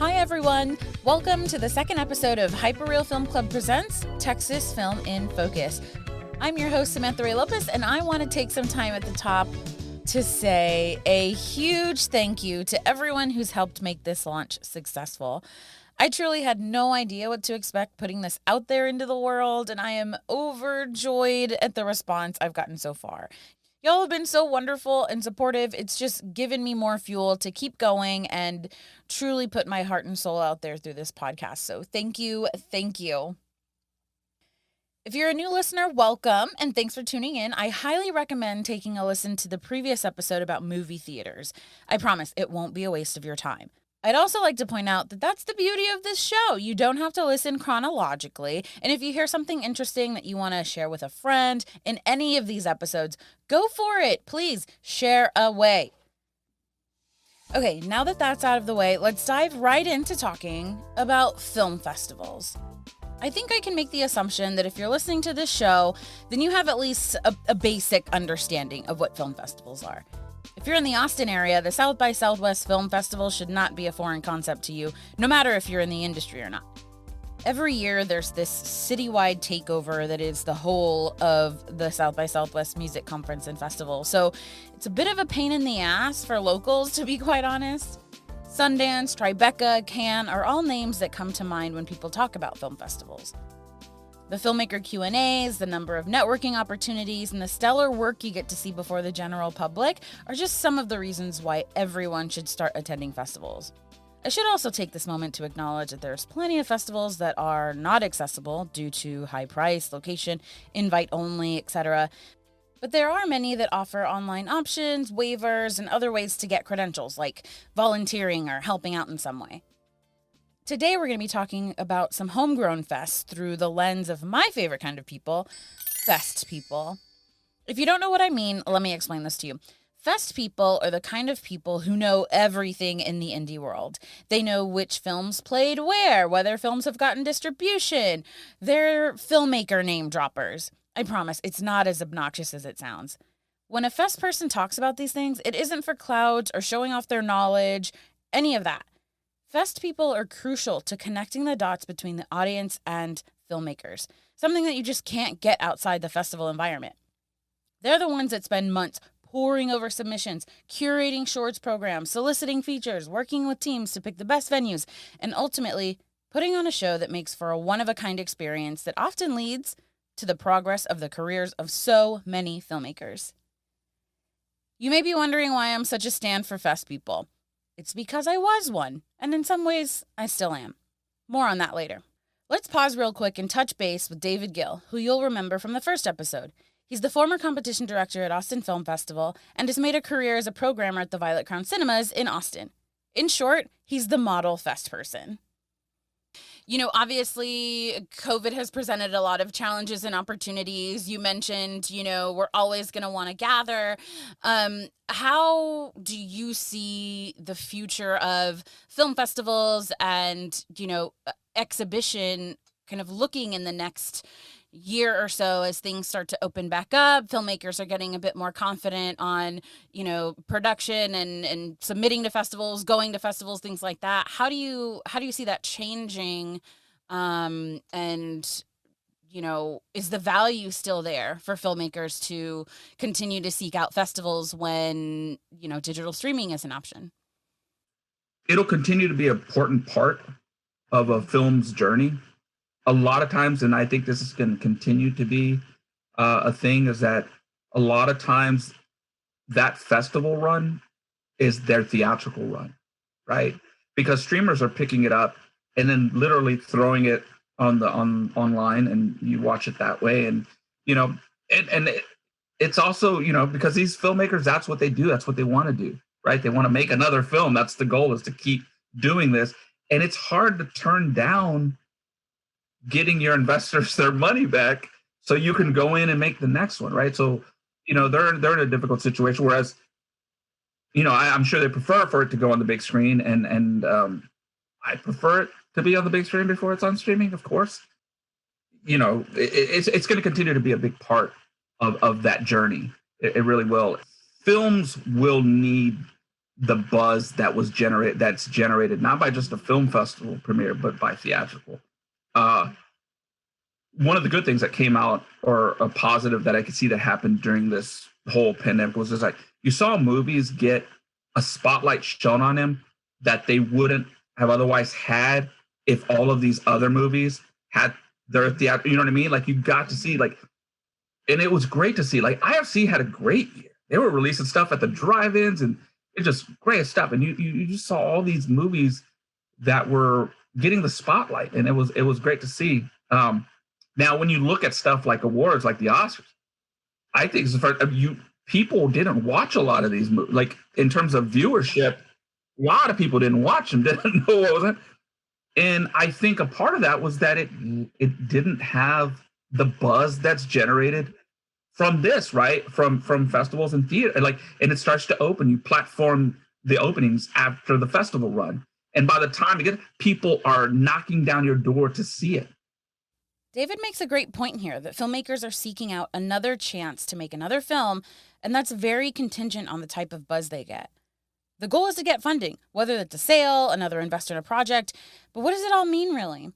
Hi, everyone. Welcome to the second episode of Hyperreal Film Club presents Texas Film in Focus. I'm your host, Samantha Ray Lopez, and I want to take some time at the top to say a huge thank you to everyone who's helped make this launch successful. I truly had no idea what to expect putting this out there into the world, and I am overjoyed at the response I've gotten so far. Y'all have been so wonderful and supportive. It's just given me more fuel to keep going and truly put my heart and soul out there through this podcast. So thank you. Thank you. If you're a new listener, welcome, and thanks for tuning in. I highly recommend taking a listen to the previous episode about movie theaters. I promise it won't be a waste of your time. I'd also like to point out that that's the beauty of this show. You don't have to listen chronologically, and if you hear something interesting that you want to share with a friend in any of these episodes, go for it. Please share away. Okay, now that that's out of the way, let's dive right into talking about film festivals. I think I can make the assumption that if you're listening to this show, then you have at least a basic understanding of what film festivals are. If you're in the Austin area, the South by Southwest Film Festival should not be a foreign concept to you, no matter if you're in the industry or not. Every year, there's this citywide takeover that is the whole of the South by Southwest Music Conference and Festival, so it's a bit of a pain in the ass for locals, to be quite honest. Sundance, Tribeca, Cannes are all names that come to mind when people talk about film festivals. The filmmaker Q&As, the number of networking opportunities, and the stellar work you get to see before the general public are just some of the reasons why everyone should start attending festivals. I should also take this moment to acknowledge that there's plenty of festivals that are not accessible due to high price, location, invite only, etc. But there are many that offer online options, waivers, and other ways to get credentials, like volunteering or helping out in some way. Today, we're going to be talking about some homegrown fests through the lens of my favorite kind of people, fest people. If you don't know what I mean, let me explain this to you. Fest people are the kind of people who know everything in the indie world. They know which films played where, whether films have gotten distribution. They're filmmaker name droppers. I promise, it's not as obnoxious as it sounds. When a fest person talks about these things, it isn't for clout or showing off their knowledge, any of that. Fest people are crucial to connecting the dots between the audience and filmmakers, something that you just can't get outside the festival environment. They're the ones that spend months poring over submissions, curating shorts programs, soliciting features, working with teams to pick the best venues, and ultimately putting on a show that makes for a one-of-a-kind experience that often leads to the progress of the careers of so many filmmakers. You may be wondering why I'm such a stan for fest people. It's because I was one, and in some ways, I still am. More on that later. Let's pause real quick and touch base with David Gill, who you'll remember from the first episode. He's the former competition director at Austin Film Festival and has made a career as a programmer at the Violet Crown Cinemas in Austin. In short, he's the model fest person. You know, obviously, COVID has presented a lot of challenges and opportunities. You mentioned, we're always going to want to gather. How do you see the future of film festivals and, exhibition kind of looking in the next year or so as things start to open back up? Filmmakers are getting a bit more confident on, production and submitting to festivals, going to festivals, things like that. How do you see that changing? Is the value still there for filmmakers to continue to seek out festivals when, digital streaming is an option? It'll continue to be an important part of a film's journey. A lot of times, and I think this is going to continue to be a thing, is that a lot of times that festival run is their theatrical run, right? Because streamers are picking it up and then literally throwing it online, and you watch it that way. And it's also, because these filmmakers, that's what they do, that's what they want to do, right? They want to make another film. That's the goal, is to keep doing this. And it's hard to turn down getting your investors their money back so you can go in and make the next one, right? So, they're in a difficult situation, whereas, I'm sure they prefer for it to go on the big screen, and I prefer it to be on the big screen before it's on streaming, of course. It's going to continue to be a big part of that journey. It really will. Films will need the buzz that's generated not by just a film festival premiere, but by theatrical. One of the good things that came out, or a positive that I could see that happened during this whole pandemic, was just like you saw movies get a spotlight shown on them that they wouldn't have otherwise had if all of these other movies had their theater. You know what I mean? Like you got to see and it was great to see. Like IFC had a great year. They were releasing stuff at the drive-ins, and it's just great stuff. And you just saw all these movies that were getting the spotlight, and it was great to see. Now, when you look at stuff like awards, like the Oscars, I think people didn't watch a lot of these movies. Like in terms of viewership, a lot of people didn't watch them, didn't know what was it. And I think a part of that was that it didn't have the buzz that's generated from this, right? From festivals and theater, and it starts to open. You platform the openings after the festival run, and by the time you get, people are knocking down your door to see it. David makes a great point here that filmmakers are seeking out another chance to make another film, and that's very contingent on the type of buzz they get. The goal is to get funding, whether it's a sale, another investor in a project, but what does it all mean, really?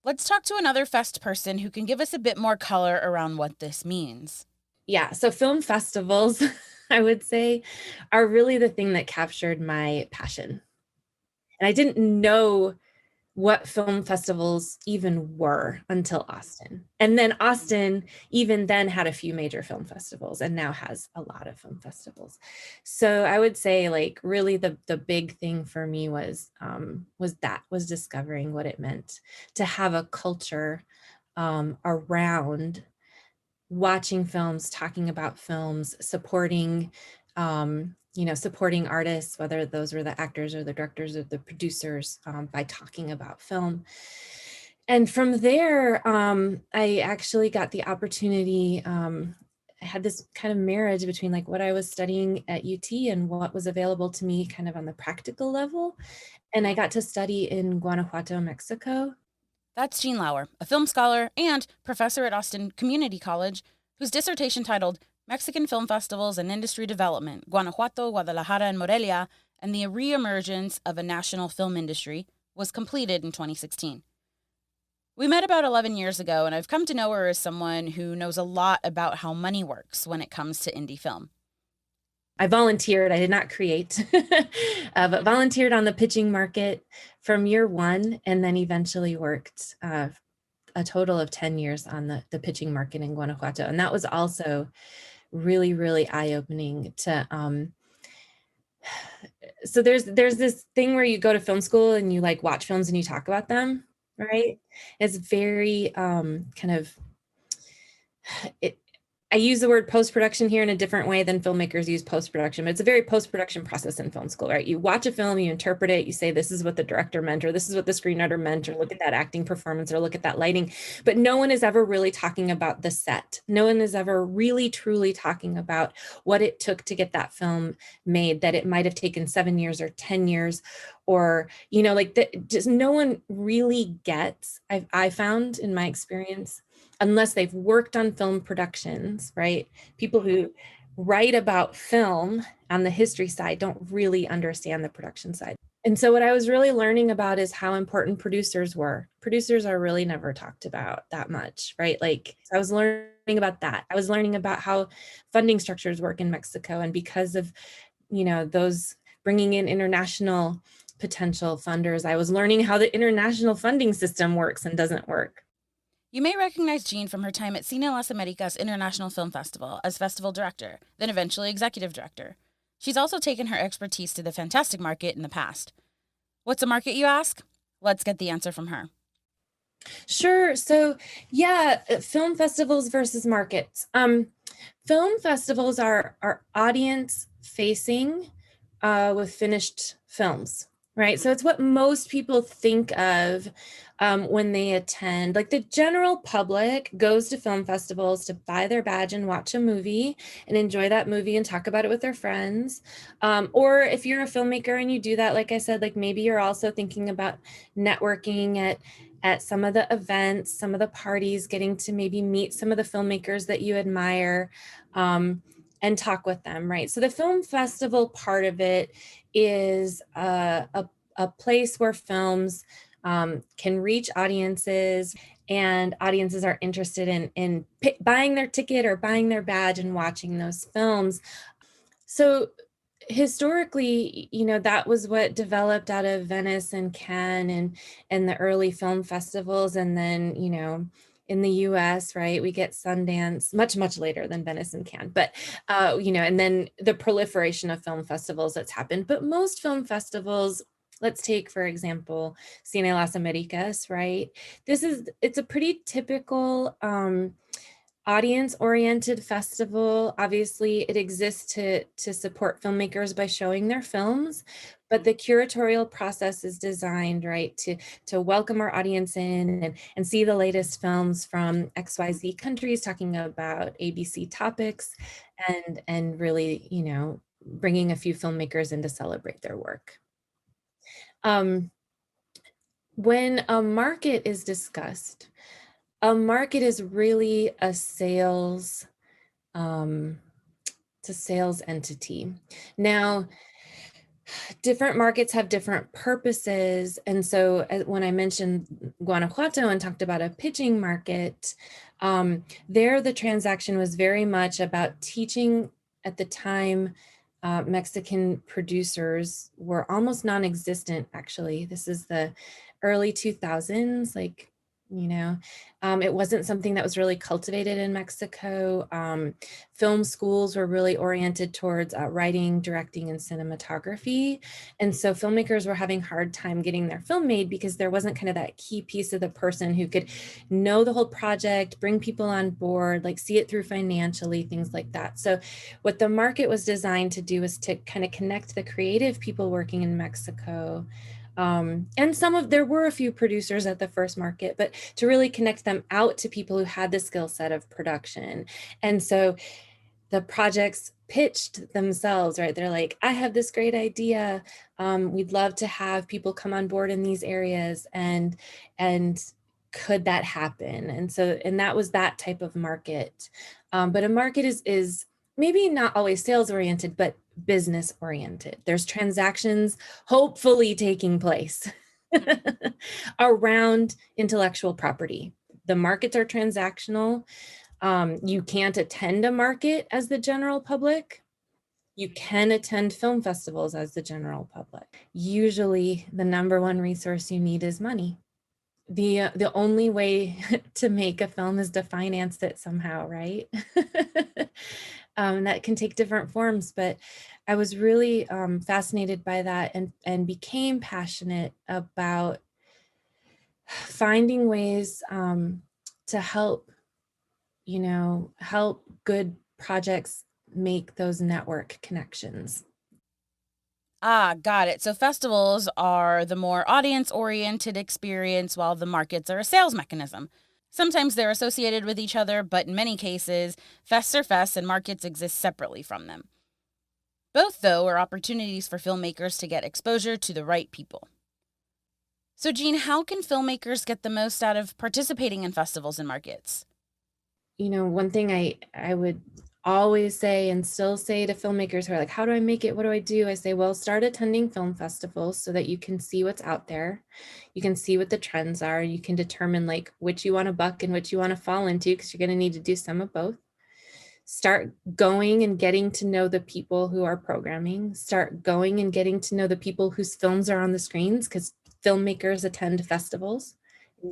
Let's talk to another fest person who can give us a bit more color around what this means. Yeah, so film festivals, I would say, are really the thing that captured my passion. And I didn't know what film festivals even were until Austin. And then Austin even then had a few major film festivals and now has a lot of film festivals. So I would say really the big thing for me was discovering what it meant to have a culture around watching films, talking about films, supporting supporting artists, whether those were the actors or the directors or the producers, by talking about film. And from there, I actually got the opportunity, I had this kind of marriage between what I was studying at UT and what was available to me kind of on the practical level. And I got to study in Guanajuato, Mexico. That's Anne Lauer, a film scholar and professor at Austin Community College, whose dissertation titled Mexican Film Festivals and Industry Development, Guanajuato, Guadalajara, and Morelia, and the Reemergence of a National Film Industry, was completed in 2016. We met about 11 years ago, and I've come to know her as someone who knows a lot about how money works when it comes to indie film. I volunteered. I did not create, but volunteered on the pitching market from year one, and then eventually worked a total of 10 years on the pitching market in Guanajuato. And that was also really, really eye-opening to, so there's this thing where you go to film school and you watch films and you talk about them, right? It's very I use the word post-production here in a different way than filmmakers use post-production, but it's a very post-production process in film school, right? You watch a film, you interpret it, you say, this is what the director meant, or this is what the screenwriter meant, or look at that acting performance, or look at that lighting. But no one is ever really talking about the set. No one is ever really, truly talking about what it took to get that film made, that it might have taken 7 years or 10 years, or, just no one really gets, I found in my experience, unless they've worked on film productions, right? People who write about film on the history side don't really understand the production side. And so what I was really learning about is how important producers were. Producers are really never talked about that much, right? I was learning about that. I was learning about how funding structures work in Mexico. And because of, those bringing in international potential funders, I was learning how the international funding system works and doesn't work. You may recognize Jean from her time at Cine Las Americas International Film Festival as festival director, then eventually executive director. She's also taken her expertise to the fantastic market in the past. What's a market, you ask? Let's get the answer from her. Sure. So, yeah, film festivals versus markets. Film festivals are audience facing with finished films, right? So it's what most people think of when they attend. The general public goes to film festivals to buy their badge and watch a movie and enjoy that movie and talk about it with their friends. Or if you're a filmmaker and you do that, like I said, maybe you're also thinking about networking at some of the events, some of the parties, getting to maybe meet some of the filmmakers that you admire. and talk with them, right? So the film festival part of it is a place where films can reach audiences, and audiences are interested in buying their ticket or buying their badge and watching those films. So historically, that was what developed out of Venice and Cannes and the early film festivals. And then, in the US, right, we get Sundance much later than Venice and Cannes, but, and then the proliferation of film festivals that's happened. But most film festivals, let's take, for example, Cine Las Americas, right? It's a pretty typical, audience-oriented festival. Obviously, it exists to support filmmakers by showing their films, but the curatorial process is designed, right, to welcome our audience in and see the latest films from XYZ countries talking about ABC topics, and really, bringing a few filmmakers in to celebrate their work. When a market is discussed, a market is really a sales entity. Now, different markets have different purposes. And so when I mentioned Guanajuato and talked about a pitching market, there the transaction was very much about teaching. At the time, Mexican producers were almost non-existent, actually. This is the early 2000s, it wasn't something that was really cultivated in Mexico. Film schools were really oriented towards writing, directing, and cinematography. And so filmmakers were having a hard time getting their film made because there wasn't kind of that key piece of the person who could know the whole project, bring people on board, see it through financially, things like that. So what the market was designed to do is to kind of connect the creative people working in Mexico. And there were a few producers at the first market, but to really connect them out to people who had the skill set of production. And so the projects pitched themselves, right? They're like, I have this great idea. We'd love to have people come on board in these areas, and could that happen? And that was that type of market. But a market is maybe not always sales oriented, but business oriented. There's transactions hopefully taking place around intellectual property. The markets are transactional. You can't attend a market as the general public. You can attend film festivals as the general public. Usually the number one resource you need is money. The only way to make a film is to finance it somehow, right? That can take different forms, but I was really fascinated by that and became passionate about finding ways to help good projects make those network connections. Ah, got it. So festivals are the more audience-oriented experience, while the markets are a sales mechanism. Sometimes they're associated with each other, but in many cases, fests are fests and markets exist separately from them. Both, though, are opportunities for filmmakers to get exposure to the right people. So, Jean, how can filmmakers get the most out of participating in festivals and markets? One thing I would always say and still say to filmmakers who are like, how do I make it? What do I do? I say, well, start attending film festivals so that you can see what's out there. You can see what the trends are. You can determine which you want to buck and which you want to fall into, because you're going to need to do some of both. Start going and getting to know the people who are programming. Start going and getting to know the people whose films are on the screens, because filmmakers attend festivals.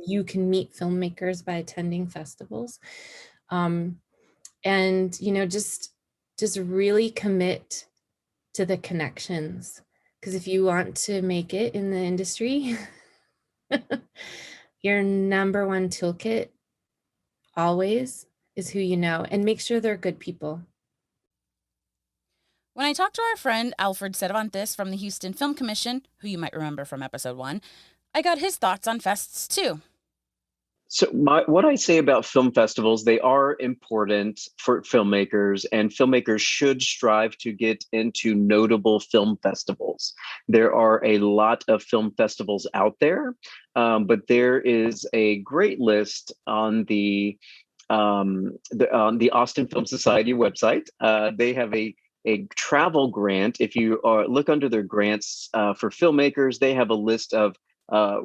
You can meet filmmakers by attending festivals. And just really commit to the connections, because if you want to make it in the industry, your number one toolkit always is who you know, and make sure they're good people. When I talked to our friend Alfred Cervantes from the Houston Film Commission, who you might remember from episode 1, I got his thoughts on fests too. So what I say about film festivals, they are important for filmmakers, and filmmakers should strive to get into notable film festivals. There are a lot of film festivals out there, but there is a great list on the on the Austin Film Society website. They have a travel grant. If you look under their grants for filmmakers, they have a list of uh,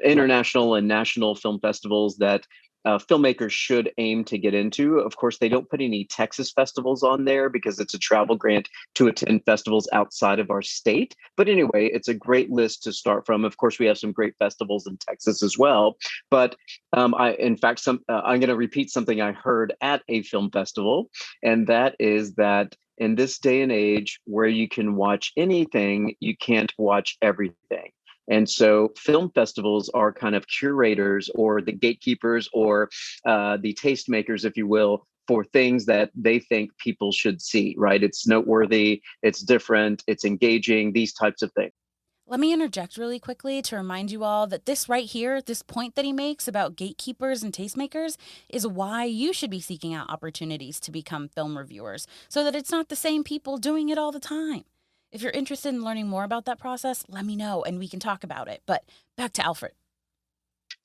international and national film festivals that filmmakers should aim to get into. Of course, they don't put any Texas festivals on there because it's a travel grant to attend festivals outside of our state. But anyway, it's a great list to start from. Of course, we have some great festivals in Texas as well. But in fact, I'm going to repeat something I heard at a film festival, and that is that in this day and age where you can watch anything, you can't watch everything. And so film festivals are kind of curators or the gatekeepers or the tastemakers, if you will, for things that they think people should see, right? It's noteworthy, it's different, it's engaging, these types of things. Let me interject really quickly to remind you all that this right here, this point that he makes about gatekeepers and tastemakers, is why you should be seeking out opportunities to become film reviewers, so that it's not the same people doing it all the time. If you're interested in learning more about that process, let me know and we can talk about it. But back to Alfred.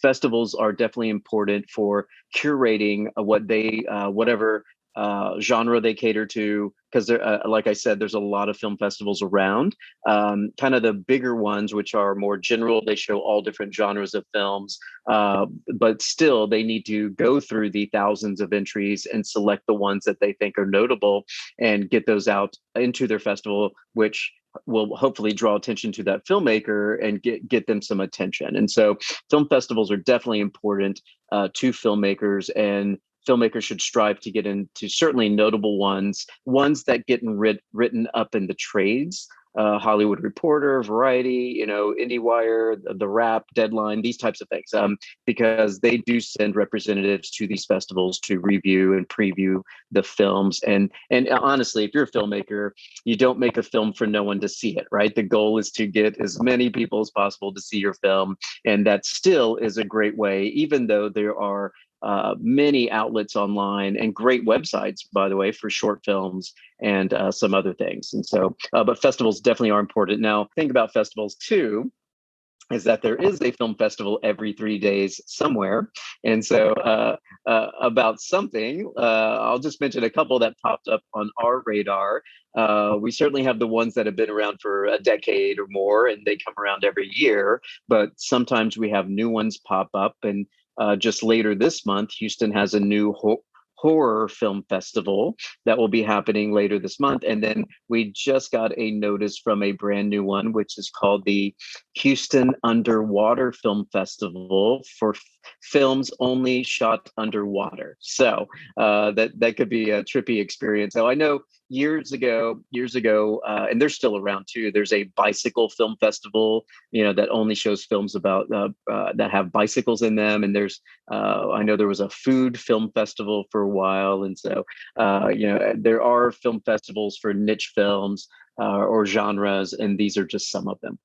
Festivals are definitely important for curating whatever genre they cater to, because like I said, there's a lot of film festivals around. Kind of the bigger ones, which are more general, they show all different genres of films, but still they need to go through the thousands of entries and select the ones that they think are notable and get those out into their festival, which will hopefully draw attention to that filmmaker and get them some attention. And so film festivals are definitely important to filmmakers, and filmmakers should strive to get into certainly notable ones that get written up in the trades. Hollywood Reporter, Variety, IndieWire, The Wrap, Deadline, these types of things, because they do send representatives to these festivals to review and preview the films. And honestly, if you're a filmmaker, you don't make a film for no one to see it, right? The goal is to get as many people as possible to see your film, and that still is a great way, even though there are many outlets online and great websites, by the way, for short films and some other things. And so, but festivals definitely are important. Now, think about festivals too, is that there is a film festival every 3 days somewhere. And so about something, I'll just mention a couple that popped up on our radar. We certainly have the ones that have been around for a decade or more, and they come around every year, but sometimes we have new ones pop up. And just later this month, Houston has a new horror film festival that will be happening later this month. And then we just got a notice from a brand new one, which is called the Houston Underwater Film Festival for films only shot underwater. So that could be a trippy experience. So I know years ago, and they're still around too. There's a bicycle film festival, that only shows films about that have bicycles in them. And there's, I know there was a food film festival for a while, and so there are film festivals for niche films or genres, and these are just some of them.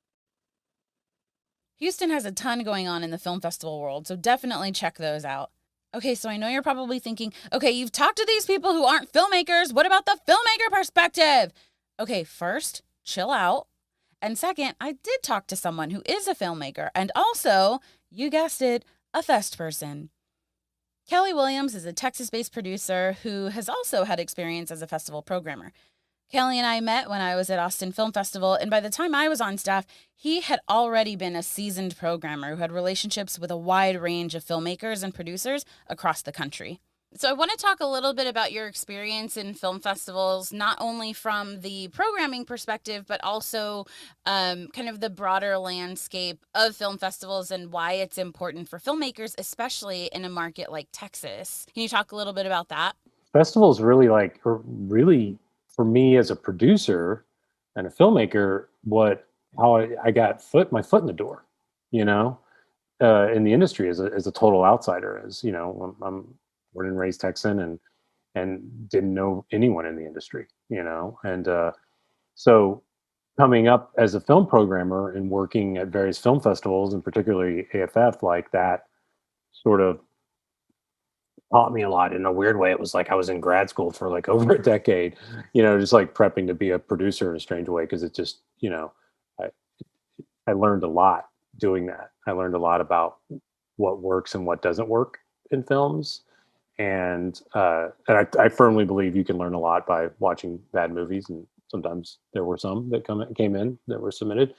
Houston has a ton going on in the film festival world, so definitely check those out. Okay, so I know you're probably thinking, okay, you've talked to these people who aren't filmmakers. What about the filmmaker perspective? Okay, first, chill out. And second, I did talk to someone who is a filmmaker and also, you guessed it, a fest person. Kelly Williams is a Texas-based producer who has also had experience as a festival programmer. Kelly and I met when I was at Austin Film Festival, and by the time I was on staff, he had already been a seasoned programmer who had relationships with a wide range of filmmakers and producers across the country. So I want to talk a little bit about your experience in film festivals, not only from the programming perspective, but also kind of the broader landscape of film festivals and why it's important for filmmakers, especially in a market like Texas. Can you talk a little bit about that? Festivals really for me as a producer and a filmmaker, how I got my foot in the door, in the industry as a total outsider. As I'm born and raised Texan and didn't know anyone in the industry, and so coming up as a film programmer and working at various film festivals, and particularly AFF, like that sort of taught me a lot in a weird way. It was like I was in grad school for like over a decade, just like prepping to be a producer in a strange way. Cause it just, I learned a lot doing that. I learned a lot about what works and what doesn't work in films. And I firmly believe you can learn a lot by watching bad movies, and sometimes there were some that came in that were submitted.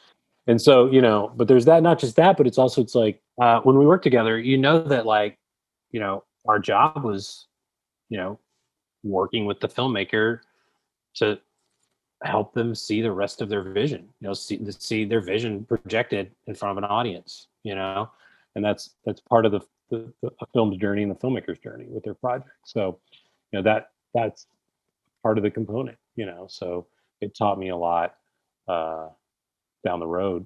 And so, but there's that, not just that, but it's like, when we work together, that, like, our job was, working with the filmmaker to help them see the rest of their vision, see their vision projected in front of an audience, and that's part of the a film's journey and the filmmaker's journey with their project. So, that's part of the component, so it taught me a lot down the road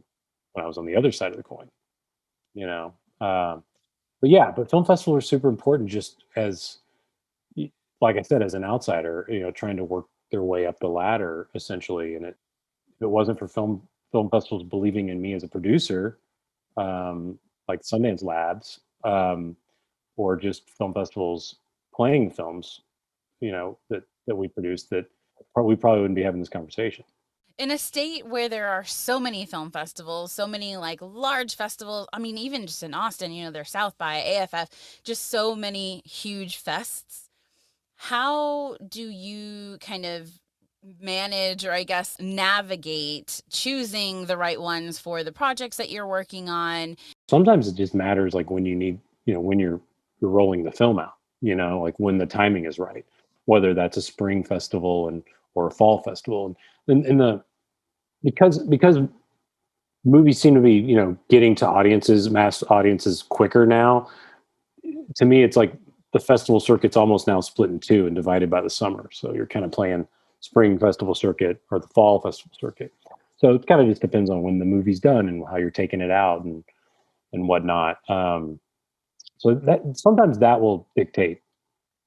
when I was on the other side of the coin, you know. But film festivals are super important, just as, like I said, as an outsider, trying to work their way up the ladder, essentially. And if it wasn't for film festivals believing in me as a producer, like Sundance Labs, or just film festivals playing films, that we produced, that we probably wouldn't be having this conversation. In a state where there are so many film festivals, so many like large festivals, I mean, even just in Austin, there's South by, AFF, just so many huge fests. How do you kind of manage, or I guess navigate choosing the right ones for the projects that you're working on? Sometimes it just matters, like when you need, when you're rolling the film out, like when the timing is right, whether that's a spring festival or a fall festival. And because movies seem to be, getting to mass audiences quicker now, to me, it's like the festival circuit's almost now split in two and divided by the summer. So you're kind of playing spring festival circuit or the fall festival circuit. So it kind of just depends on when the movie's done and how you're taking it out and whatnot. So that sometimes that will dictate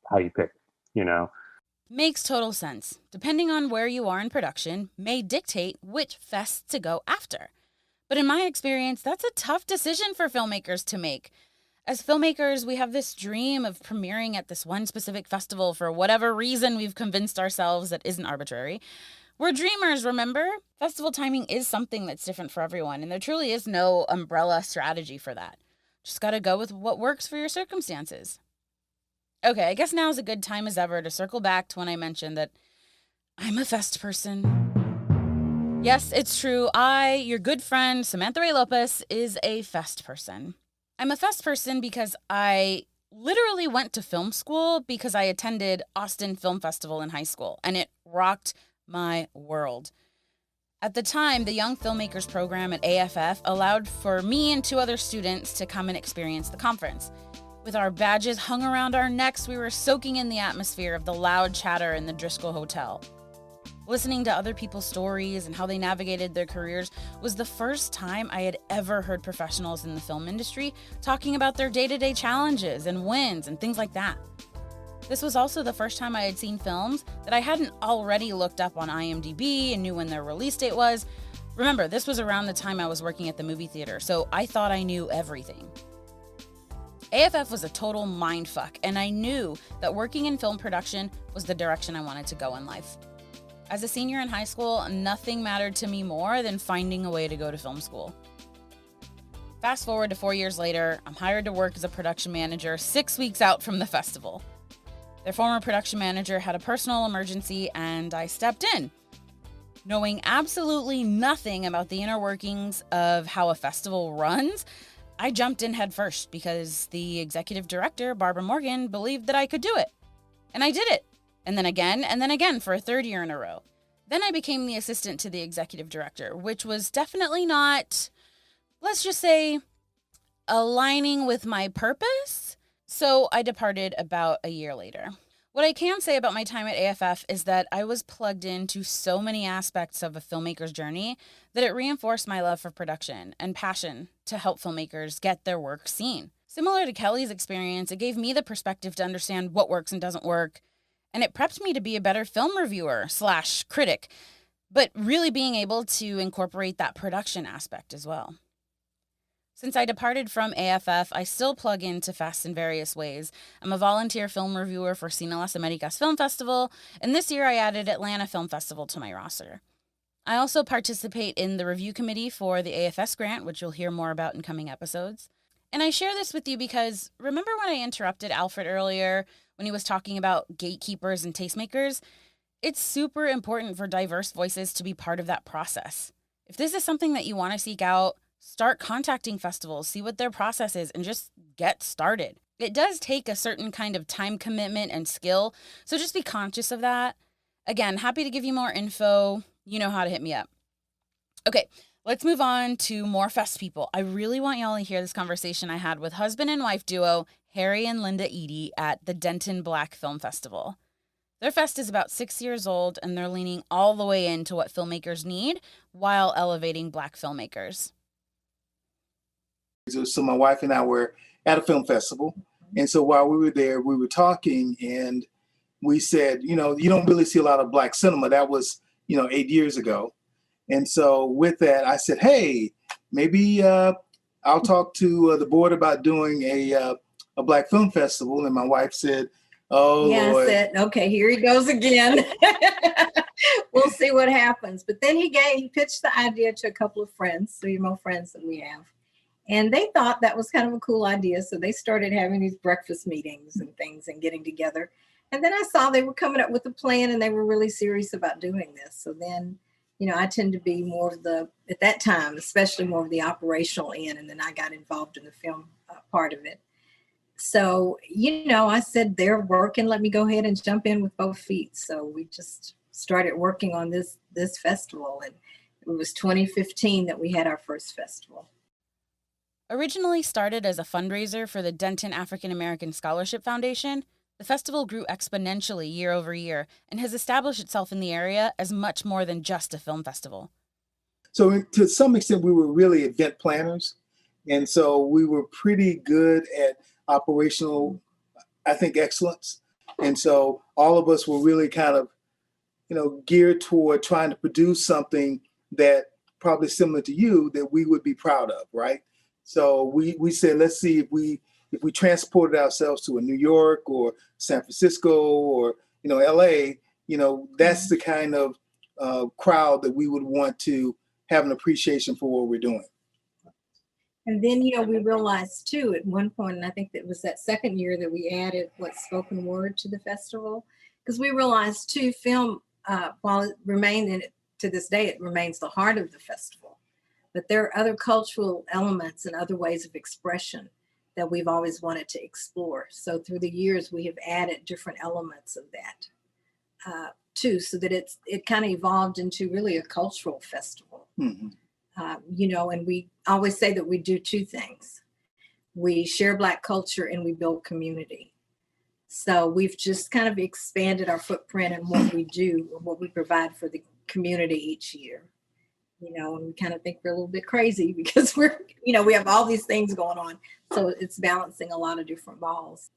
how you pick, Makes total sense. Depending on where you are in production may dictate which fests to go after. But in my experience, that's a tough decision for filmmakers to make. As filmmakers, we have this dream of premiering at this one specific festival for whatever reason we've convinced ourselves that isn't arbitrary. We're dreamers, remember? Festival timing is something that's different for everyone, and there truly is no umbrella strategy for that. Just gotta go with what works for your circumstances. Okay, I guess now is a good time as ever to circle back to when I mentioned that I'm a fest person. Yes, it's true. Your good friend, Samantha Ray Lopez, is a fest person. I'm a fest person because I literally went to film school because I attended Austin Film Festival in high school, and it rocked my world. At the time, the Young Filmmakers program at AFF allowed for me and 2 other students to come and experience the conference. With our badges hung around our necks, we were soaking in the atmosphere of the loud chatter in the Driscoll Hotel. Listening to other people's stories and how they navigated their careers was the first time I had ever heard professionals in the film industry talking about their day-to-day challenges and wins and things like that. This was also the first time I had seen films that I hadn't already looked up on IMDb and knew when their release date was. Remember, this was around the time I was working at the movie theater, so I thought I knew everything. AFF was a total mindfuck, and I knew that working in film production was the direction I wanted to go in life. As a senior in high school, nothing mattered to me more than finding a way to go to film school. Fast forward to 4 years later, I'm hired to work as a production manager 6 weeks out from the festival. Their former production manager had a personal emergency, and I stepped in. Knowing absolutely nothing about the inner workings of how a festival runs, I jumped in head first because the executive director, Barbara Morgan, believed that I could do it. And I did it. And then again for a 3rd year in a row. Then I became the assistant to the executive director, which was definitely not, let's just say, aligning with my purpose. So I departed about a year later. What I can say about my time at AFF is that I was plugged into so many aspects of a filmmaker's journey that it reinforced my love for production and passion to help filmmakers get their work seen. Similar to Kelly's experience, it gave me the perspective to understand what works and doesn't work, and it prepped me to be a better film reviewer / critic, but really being able to incorporate that production aspect as well. Since I departed from AFF, I still plug into FEST in various ways. I'm a volunteer film reviewer for Cine Las Americas Film Festival, and this year I added Atlanta Film Festival to my roster. I also participate in the review committee for the AFS grant, which you'll hear more about in coming episodes. And I share this with you because remember when I interrupted Alfred earlier when he was talking about gatekeepers and tastemakers. It's super important for diverse voices to be part of that process. If this is something that you want to seek out, start contacting festivals, see what their process is, and just get started. It does take a certain kind of time commitment and skill, so just be conscious of that. Again, happy to give you more info. You know how to hit me up. Okay, let's move on to more fest people. I really want y'all to hear this conversation I had with husband and wife duo Harry and Linda Eaddy at the Denton Black Film Festival. Their fest is about 6 years old, and they're leaning all the way into what filmmakers need while elevating Black filmmakers. So my wife and I were at a film festival. And so while we were there, we were talking, and we said, you don't really see a lot of Black cinema. That was, 8 years ago. And so with that, I said, hey, maybe I'll talk to the board about doing a Black film festival. And my wife said, oh, yeah, Lord. I said, okay, here he goes again. We'll see what happens. But then he pitched the idea to a couple of friends, 3 more friends that we have. And they thought that was kind of a cool idea. So they started having these breakfast meetings and things and getting together. And then I saw they were coming up with a plan, and they were really serious about doing this. So then, I tend to be more of at that time, especially more of the operational end. And then I got involved in the film part of it. So, I said, they're working. Let me go ahead and jump in with both feet. So we just started working on this festival. And it was 2015 that we had our first festival. Originally started as a fundraiser for the Denton African American Scholarship Foundation, the festival grew exponentially year over year and has established itself in the area as much more than just a film festival. So to some extent, we were really event planners. And so we were pretty good at operational, I think, excellence. And so all of us were really kind of, geared toward trying to produce something that probably similar to you that we would be proud of, right? So we said, let's see if we transported ourselves to a New York or San Francisco or, LA, that's the kind of crowd that we would want to have an appreciation for what we're doing. And then, we realized too, at one point, and I think that was that second year that we added spoken word to the festival, because we realized too, film, while it remained in it to this day, it remains the heart of the festival. But there are other cultural elements and other ways of expression that we've always wanted to explore. So through the years, we have added different elements of that too, so that it kind of evolved into really a cultural festival. Mm-hmm. And we always say that we do 2 things. We share Black culture and we build community. So we've just kind of expanded our footprint and what we do, what we provide for the community each year. And we kind of think we're a little bit crazy because we have all these things going on. So it's balancing a lot of different balls.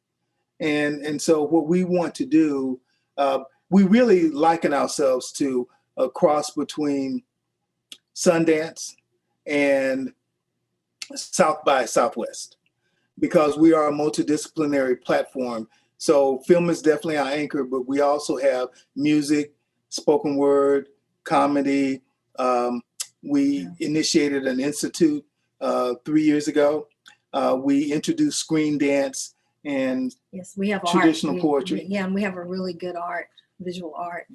And so what we want to do, we really liken ourselves to a cross between Sundance and South by Southwest, because we are a multidisciplinary platform. So film is definitely our anchor, but we also have music, spoken word, comedy. We initiated an institute 3 years ago. We introduced screen dance and yes, we have traditional art. poetry. And we have a really good visual art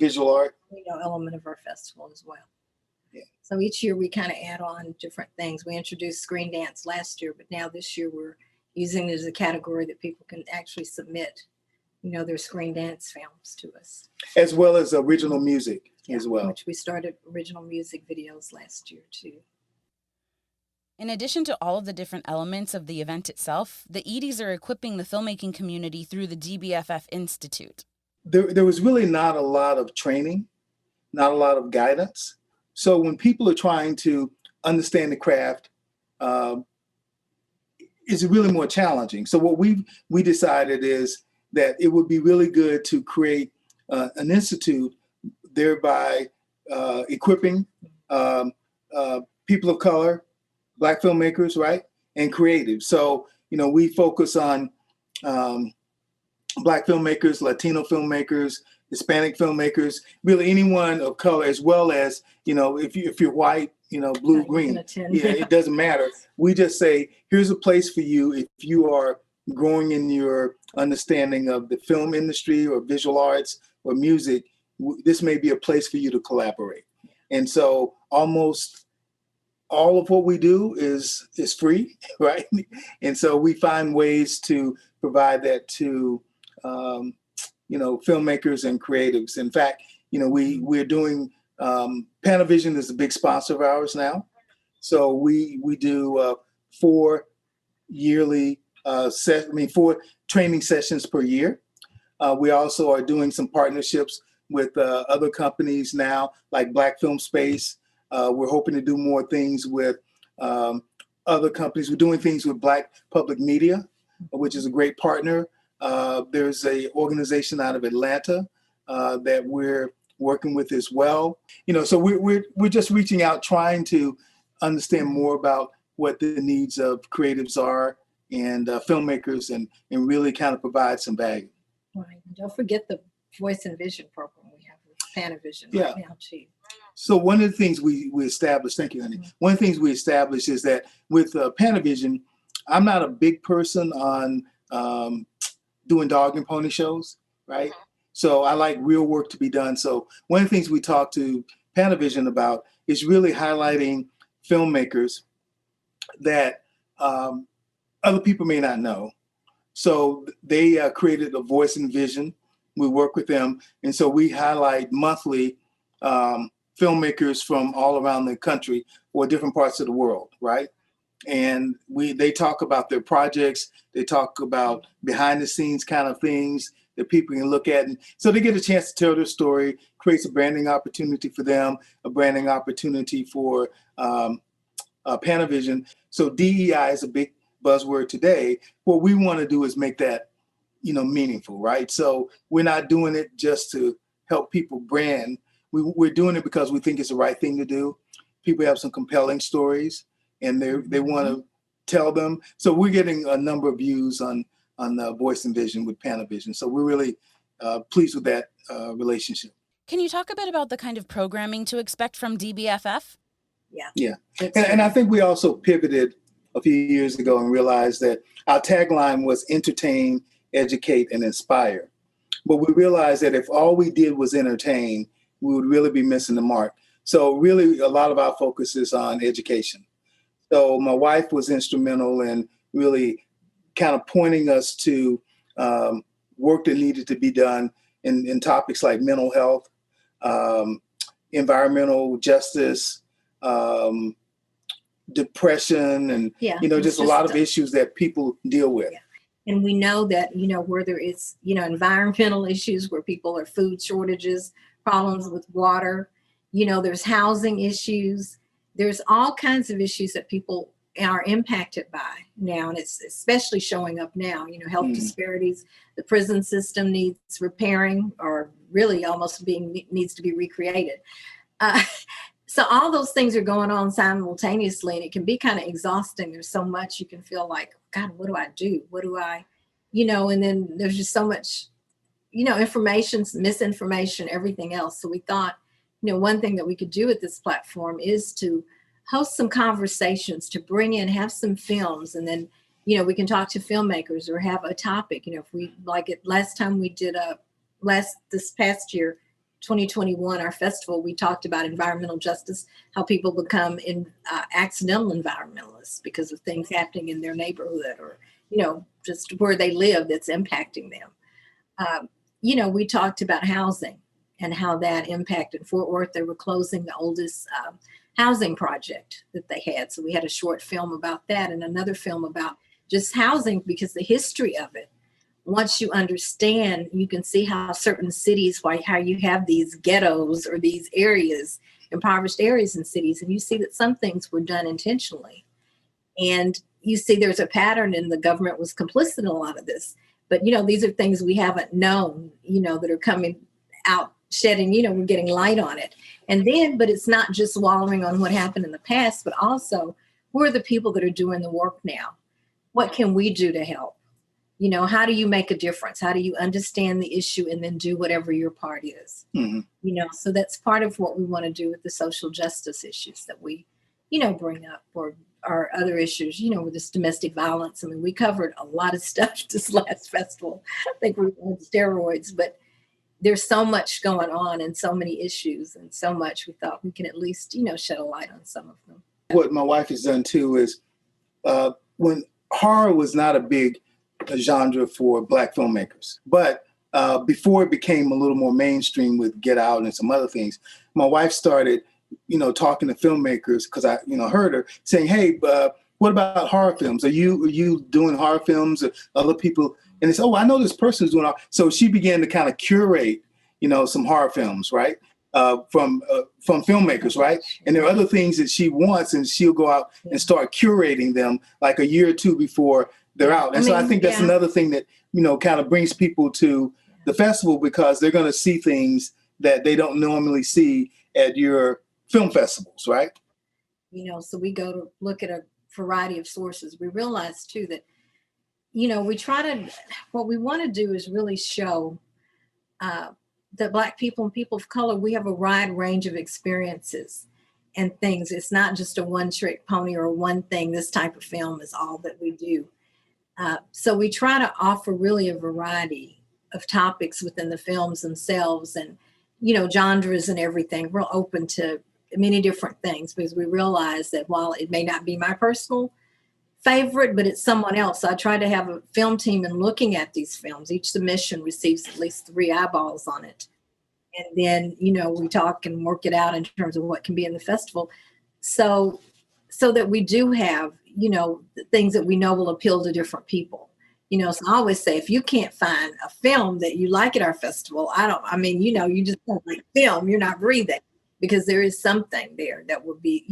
element of our festival as well. Yeah. So each year we kind of add on different things. We introduced screen dance last year, but now this year we're using it as a category that people can actually submit, their screen dance films to us. As well as original music as well. Which we started original music videos last year too. In addition to all of the different elements of the event itself, the Eaddys are equipping the filmmaking community through the DBFF Institute. There was really not a lot of training, not a lot of guidance. So when people are trying to understand the craft, it's really more challenging. So what we decided is that it would be really good to create an institute, thereby equipping people of color, Black filmmakers, right, and creatives. So, we focus on Black filmmakers, Latino filmmakers, Hispanic filmmakers, really anyone of color, as well as, if you're white, blue, green, it doesn't matter. We just say, here's a place for you if you are growing in your understanding of the film industry or visual arts or music, this may be a place for you to collaborate. And so almost all of what we do is free, right? And so we find ways to provide that to, filmmakers and creatives. In fact, we're doing, Panavision is a big sponsor of ours now. So we do 4 yearly, 4 training sessions per year. We also are doing some partnerships with other companies now, like Black Film Space. We're hoping to do more things with other companies. We're doing things with Black Public Media, which is a great partner. There's a organization out of Atlanta that we're working with as well. So we're just reaching out, trying to understand more about what the needs of creatives are and filmmakers, and really kind of provide some value. Right. Don't forget the Voice and Vision program we have with Panavision right now, too. So one of the things we established, thank you, honey. One of the things we established is that with Panavision, I'm not a big person on doing dog and pony shows, right? So I like real work to be done. So one of the things we talked to Panavision about is really highlighting filmmakers that other people may not know. So they created a Voice and Vision. We work with them. And so we highlight monthly filmmakers from all around the country or different parts of the world, right? And they talk about their projects. They talk about behind the scenes kind of things that people can look at. And so they get a chance to tell their story, creates a branding opportunity for them, a branding opportunity for Panavision. So DEI is a big buzzword today. What we want to do is make that, meaningful, right? So we're not doing it just to help people brand. We're doing it because we think it's the right thing to do. People have some compelling stories and they want to tell them. So we're getting a number of views on Voice and Vision with Panavision. So we're really pleased with that relationship. Can you talk a bit about the kind of programming to expect from DBFF? Yeah. And I think we also pivoted a few years ago and realized that our tagline was entertain, educate, and inspire. But we realized that if all we did was entertain, we would really be missing the mark. So really a lot of our focus is on education. So my wife was instrumental in really kind of pointing us to work that needed to be done in topics like mental health, environmental justice, depression, and just a lot of issues that people deal with. Yeah. And we know that where there is environmental issues, where people are food shortages, problems with water, there's housing issues, there's all kinds of issues that people are impacted by now, and it's especially showing up now. Health disparities, the prison system needs repairing, or really almost needs to be recreated. So all those things are going on simultaneously, and it can be kind of exhausting. There's so much you can feel like, God, what do I do? What do I, and then there's just so much, information, misinformation, everything else. So we thought, one thing that we could do with this platform is to host some conversations, to bring in, have some films, and then, we can talk to filmmakers or have a topic. If we like it, last time we did this past year, 2021, our festival, we talked about environmental justice, how people become accidental environmentalists because of things happening in their neighborhood or, just where they live that's impacting them. We talked about housing and how that impacted Fort Worth. They were closing the oldest housing project that they had. So we had a short film about that and another film about just housing, because the history of it. Once you understand, you can see how certain cities, how you have these ghettos or these areas, impoverished areas in cities, and you see that some things were done intentionally. And you see there's a pattern, and the government was complicit in a lot of this. But, these are things we haven't known, that are coming out, shedding, we're getting light on it. And then, but it's not just wallowing on what happened in the past, but also who are the people that are doing the work now? What can we do to help? How do you make a difference? How do you understand the issue and then do whatever your part is? So that's part of what we want to do with the social justice issues that we, bring up, or our other issues, with this domestic violence. I mean, we covered a lot of stuff this last festival. I think we were on steroids, but there's so much going on and so many issues and so much we thought we can at least, shed a light on some of them. What my wife has done too is when horror was not a big genre for Black filmmakers, but before it became a little more mainstream with Get Out and some other things, my wife started, talking to filmmakers, because I, heard her saying, "Hey, what about horror films? Are you doing horror films? Or other people?" And it's, "Oh, I know this person's doing horror." So she began to kind of curate, some horror films, right? From filmmakers, right? And there are other things that she wants, and she'll go out and start curating them like a year or two before they're out. And so I think that's another thing that, kind of brings people to the festival, because they're going to see things that they don't normally see at your film festivals, right? So we go to look at a variety of sources. We realize too that, what we want to do is really show that Black people and people of color, we have a wide range of experiences and things. It's not just a one-trick pony or one thing. This type of film is all that we do. So we try to offer really a variety of topics within the films themselves, and, genres and everything. We're open to many different things, because we realize that while it may not be my personal favorite, but it's someone else. I try to have a film team, and looking at these films, each submission receives at least 3 eyeballs on it. And then, we talk and work it out in terms of what can be in the festival. So that we do have, the things that we know will appeal to different people. So I always say, if you can't find a film that you like at our festival, you just don't like film, you're not breathing, because there is something there that would be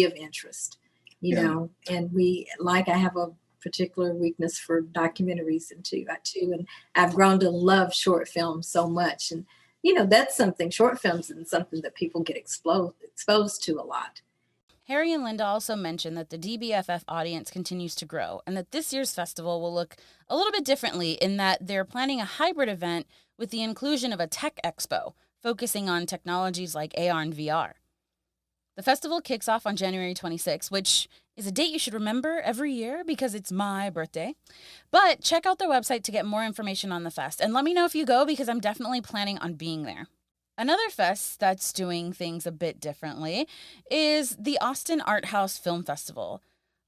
of interest. And I have a particular weakness for documentaries and and I've grown to love short films so much. And, that's something, short films, and something that people get exposed to a lot. Harry and Linda also mentioned that the DBFF audience continues to grow, and that this year's festival will look a little bit differently in that they're planning a hybrid event with the inclusion of a tech expo, focusing on technologies like AR and VR. The festival kicks off on January 26th, which is a date you should remember every year because it's my birthday. But check out their website to get more information on the fest, and let me know if you go, because I'm definitely planning on being there. Another fest that's doing things a bit differently is the Austin Art House Film Festival.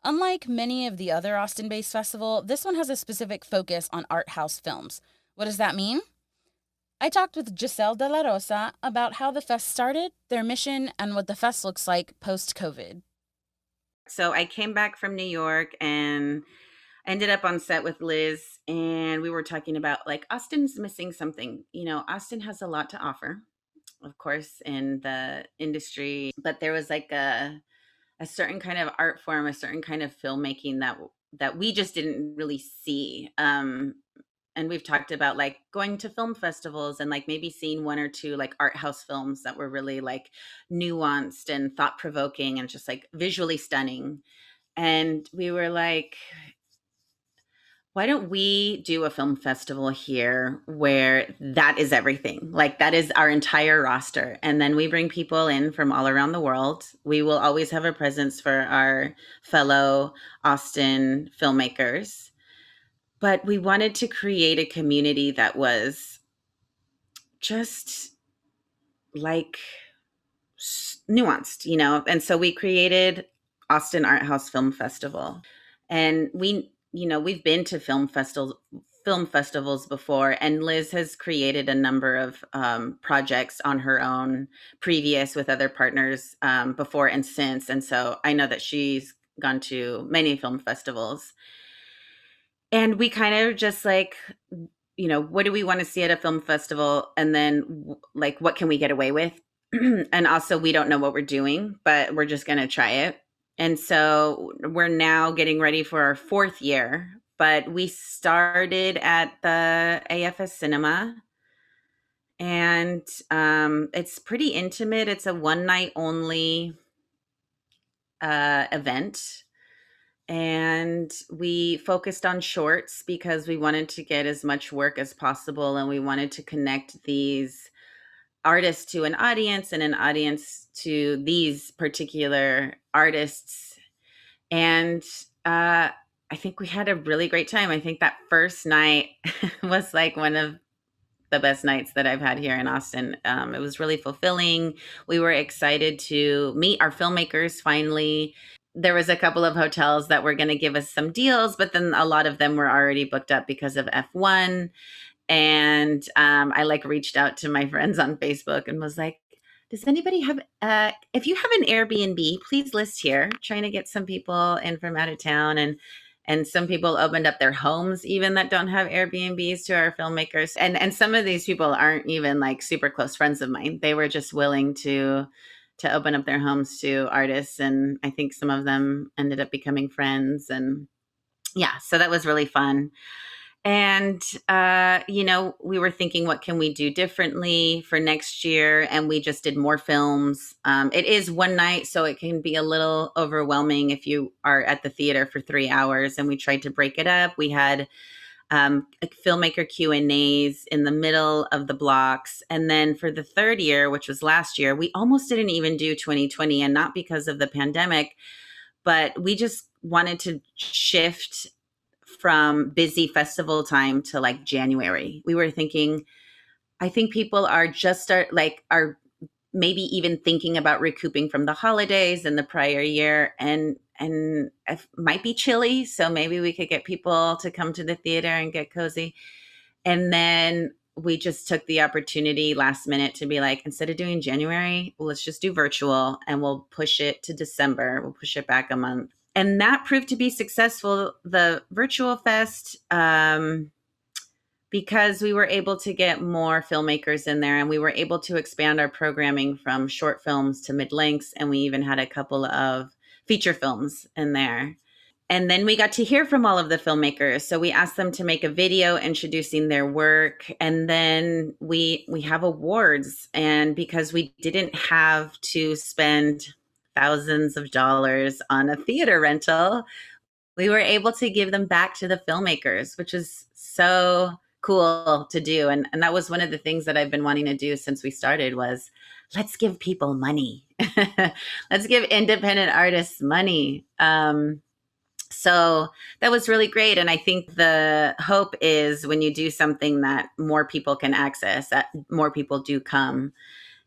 Unlike many of the other Austin-based festivals, this one has a specific focus on art house films. What does that mean? I talked with Giselle de la Rosa about how the fest started, their mission, and what the fest looks like post-COVID. So I came back from New York and ended up on set with Liz, and we were talking about, Austin's missing something. Austin has a lot to offer, of course, in the industry, but there was a certain kind of art form, a certain kind of filmmaking that we just didn't really see. And we've talked about going to film festivals and maybe seeing 1 or 2 art house films that were really nuanced and thought provoking and just visually stunning. And we were like, why don't we do a film festival here where that is everything? That is our entire roster. And then we bring people in from all around the world. We will always have a presence for our fellow Austin filmmakers. But we wanted to create a community that was just nuanced, And so we created Austin Art House Film Festival. And we've been to film festivals before, and Liz has created a number of projects on her own previous with other partners before and since. And so I know that she's gone to many film festivals. And we kind of just what do we want to see at a film festival? And then what can we get away with? And also, we don't know what we're doing, but we're just going to try it. And so we're now getting ready for our 4th year, but we started at the AFS Cinema, and it's pretty intimate. It's a 1-night only event. And we focused on shorts because we wanted to get as much work as possible, and we wanted to connect these artists to an audience and an audience to these particular artists. And I think we had a really great time. I think that first night was like one of the best nights that I've had here in Austin. It was really fulfilling. We were excited to meet our filmmakers finally. There was a couple of hotels that were going to give us some deals, but then a lot of them were already booked up because of F1. And I like reached out to my friends on Facebook and was like, does anybody have, if you have an Airbnb, please list here, trying to get some people in from out of town. And some people opened up their homes even that don't have Airbnbs to our filmmakers. And some of these people aren't even like super close friends of mine. They were just willing to open up their homes to artists. And I think some of them ended up becoming friends. And yeah, so that was really fun. And, we were thinking, what can we do differently for next year? And we just did more films. It is one night, so it can be a little overwhelming if you are at the theater for 3 hours. And we tried to break it up. We had filmmaker Q&As in the middle of the blocks. And then for the third year, which was last year, we almost didn't even do 2020, and not because of the pandemic, but we just wanted to shift from busy festival time to like January. We were thinking, I think people are are maybe even thinking about recouping from the holidays and the prior year, and it might be chilly, so maybe we could get people to come to the theater and get cozy. And then we just took the opportunity last minute to be like, instead of doing January, let's just do virtual, and we'll push it to December. We'll push it back a month. And that proved to be successful, the virtual fest, because we were able to get more filmmakers in there, and we were able to expand our programming from short films to mid-lengths, and we even had a couple of feature films in there. And then we got to hear from all of the filmmakers. So we asked them to make a video introducing their work. And then we have awards. And because we didn't have to spend thousands of dollars on a theater rental, we were able to give them back to the filmmakers, which is so cool to do. And that was one of the things that I've been wanting to do since we started was, let's give people money. Let's give independent artists money. So that was really great. And I think the hope is when you do something that more people can access, that more people do come.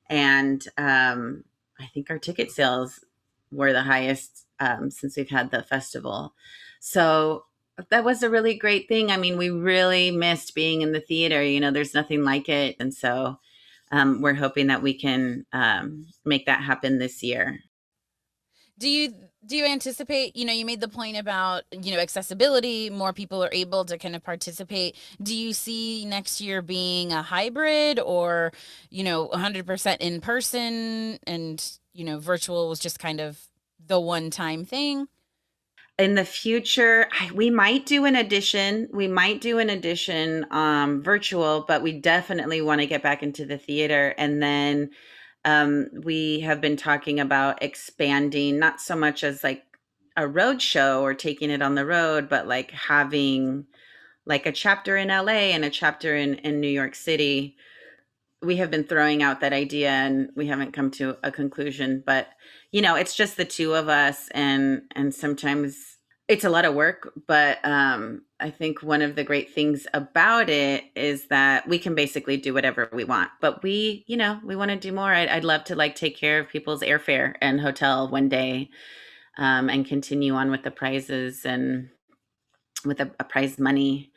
And I think our ticket sales were the highest since we've had the festival. So that was a really great thing. I mean, we really missed being in the theater. There's nothing like it. And so we're hoping that we can make that happen this year. Do you anticipate, you made the point about, accessibility, more people are able to kind of participate. Do you see next year being a hybrid or, 100% in person and, virtual was just kind of the one-time thing? In the future, we might do an edition. Virtual, but we definitely want to get back into the theater. And then we have been talking about expanding, not so much as like a road show or taking it on the road, but like having like a chapter in LA and a chapter in New York City. We have been throwing out that idea and we haven't come to a conclusion, but it's just the two of us, and sometimes it's a lot of work, but I think one of the great things about it is that we can basically do whatever we want, but we want to do more. I'd love to like take care of people's airfare and hotel one day, and continue on with the prizes and with a prize money.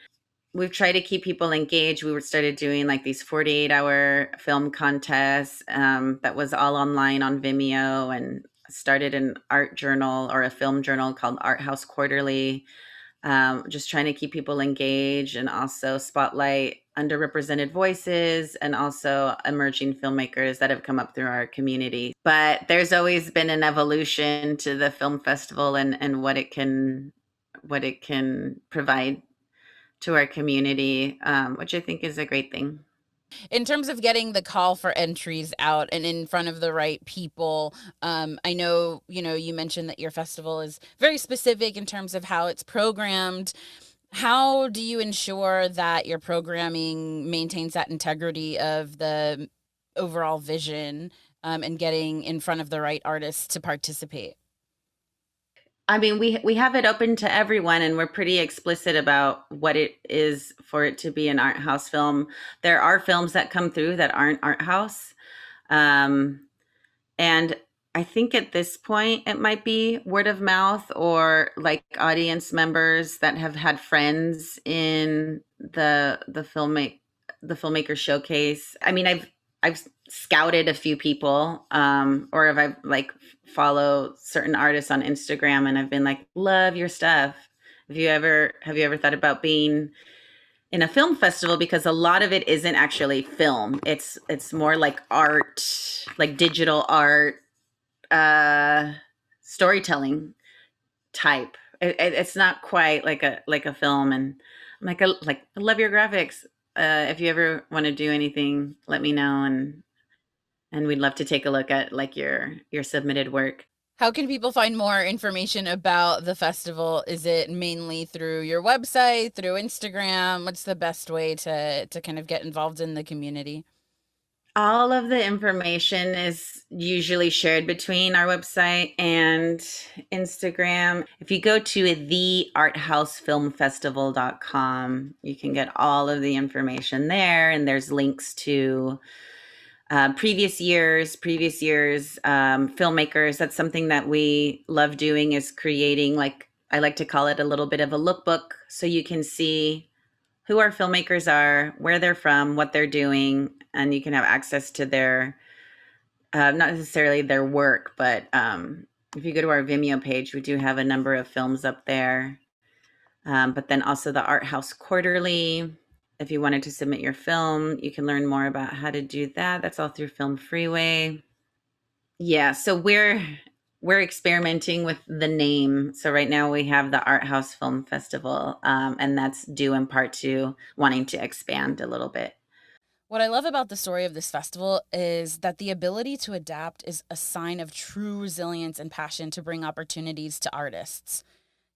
We've tried to keep people engaged. We started doing like these 48-hour film contests that was all online on Vimeo, and started an art journal or a film journal called Art House Quarterly, just trying to keep people engaged and also spotlight underrepresented voices and also emerging filmmakers that have come up through our community. But there's always been an evolution to the film festival and what it can provide to our community, which I think is a great thing. In terms of getting the call for entries out and in front of the right people, I know, you mentioned that your festival is very specific in terms of how it's programmed. How do you ensure that your programming maintains that integrity of the overall vision, and getting in front of the right artists to participate? I mean, we have it open to everyone, and we're pretty explicit about what it is for it to be an art house film. There are films that come through that aren't art house. And I think at this point it might be word of mouth or like audience members that have had friends in the filmmaker showcase. I mean, I've scouted a few people, or if I like follow certain artists on Instagram, and I've been like, love your stuff. Have you ever thought about being in a film festival? Because a lot of it isn't actually film. It's more like art, like digital art, storytelling type. It's not quite like a film. And I'm like, I love your graphics. If you ever want to do anything, let me know, and we'd love to take a look at like your submitted work. How can people find more information about the festival? Is it mainly through your website, through Instagram? What's the best way to kind of get involved in the community? All of the information is usually shared between our website and Instagram. If you go to thearthousefilmfestival.com, you can get all of the information there, and there's links to previous years, filmmakers. That's something that we love doing, is creating, like, I like to call it a little bit of a lookbook, so you can see who our filmmakers are, where they're from, what they're doing, and you can have access to their, not necessarily their work, but if you go to our Vimeo page, we do have a number of films up there. But then also the Art House Quarterly. If you wanted to submit your film, you can learn more about how to do that. That's all through Film Freeway. Yeah, so we're experimenting with the name. So right now we have the Art House Film Festival, and that's due in part to wanting to expand a little bit. What I love about the story of this festival is that the ability to adapt is a sign of true resilience and passion to bring opportunities to artists.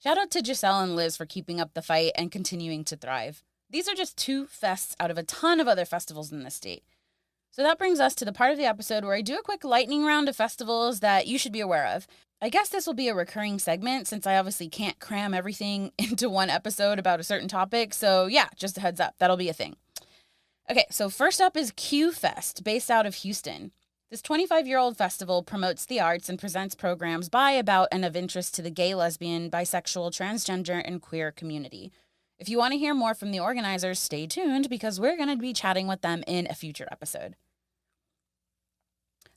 Shout out to Giselle and Liz for keeping up the fight and continuing to thrive. These are just 2 fests out of a ton of other festivals in the state. So that brings us to the part of the episode where I do a quick lightning round of festivals that you should be aware of. I guess this will be a recurring segment since I obviously can't cram everything into one episode about a certain topic. So yeah, just a heads up, that'll be a thing. Okay, so first up is Q Fest, based out of Houston. This 25-year-old festival promotes the arts and presents programs by, about, and of interest to the gay, lesbian, bisexual, transgender, and queer community. If you want to hear more from the organizers, stay tuned because we're going to be chatting with them in a future episode.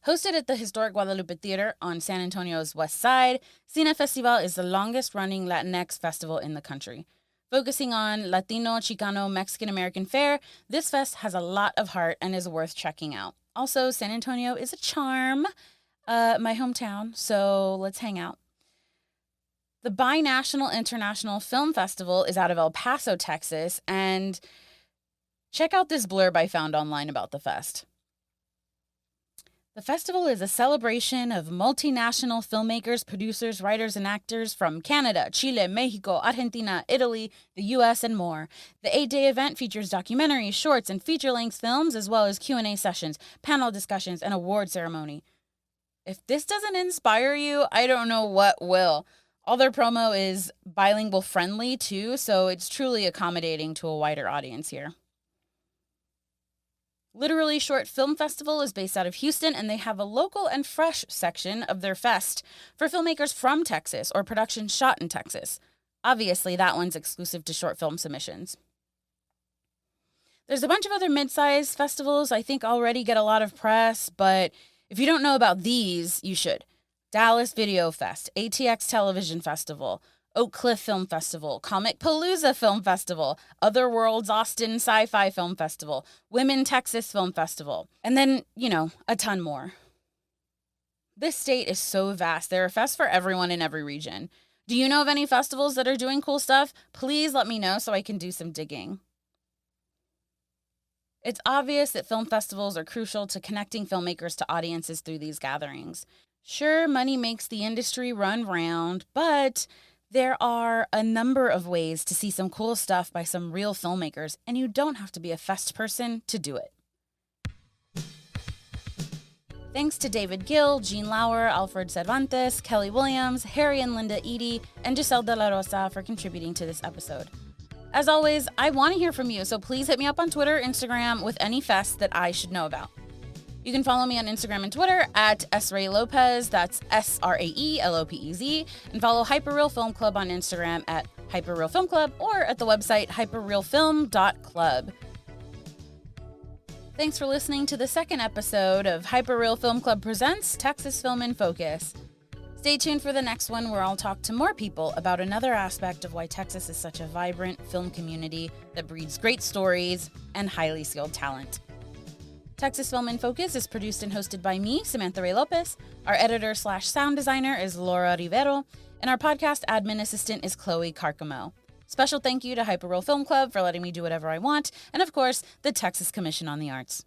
Hosted at the historic Guadalupe Theater on San Antonio's west side, Cine Festival is the longest-running Latinx festival in the country. Focusing on Latino, Chicano, Mexican-American fare, this fest has a lot of heart and is worth checking out. Also, San Antonio is a charm, my hometown, so let's hang out. The Binational International Film Festival is out of El Paso, Texas, and check out this blurb I found online about the fest. The festival is a celebration of multinational filmmakers, producers, writers, and actors from Canada, Chile, Mexico, Argentina, Italy, the U.S., and more. The 8-day event features documentaries, shorts, and feature-length films, as well as Q&A sessions, panel discussions, and award ceremony. If this doesn't inspire you, I don't know what will. All their promo is bilingual friendly, too, so it's truly accommodating to a wider audience here. Literally Short Film Festival is based out of Houston, and they have a local and fresh section of their fest for filmmakers from Texas or productions shot in Texas. Obviously, that one's exclusive to short film submissions. There's a bunch of other mid-sized festivals I think already get a lot of press, but if you don't know about these, you should. Dallas Video Fest, ATX Television Festival, Oak Cliff Film Festival, Comic Palooza Film Festival, Other Worlds Austin Sci-Fi Film Festival, Women Texas Film Festival, and then, a ton more. This state is so vast. There are fests for everyone in every region. Do you know of any festivals that are doing cool stuff? Please let me know so I can do some digging. It's obvious that film festivals are crucial to connecting filmmakers to audiences through these gatherings. Sure, money makes the industry run round, but there are a number of ways to see some cool stuff by some real filmmakers, and you don't have to be a fest person to do it. Thanks to David Gill, Jean Lauer, Alfred Cervantes, Kelly Williams, Harry and Linda Eaddy, and Giselle de la Rosa for contributing to this episode. As always, I want to hear from you, so please hit me up on Twitter or Instagram with any fests that I should know about. You can follow me on Instagram and Twitter at @SRaeLopez, that's SRAELOPEZ, and follow Hyperreal Film Club on Instagram at Hyperreal Film Club or at the website hyperrealfilm.club. Thanks for listening to the second episode of Hyperreal Film Club Presents Texas Film in Focus. Stay tuned for the next one where I'll talk to more people about another aspect of why Texas is such a vibrant film community that breeds great stories and highly skilled talent. Texas Film in Focus is produced and hosted by me, Samantha Ray Lopez. Our editor/sound designer is Laura Rivero, and our podcast admin assistant is Chloe Carcamo. Special thank you to Hyperreal Film Club for letting me do whatever I want, and of course, the Texas Commission on the Arts.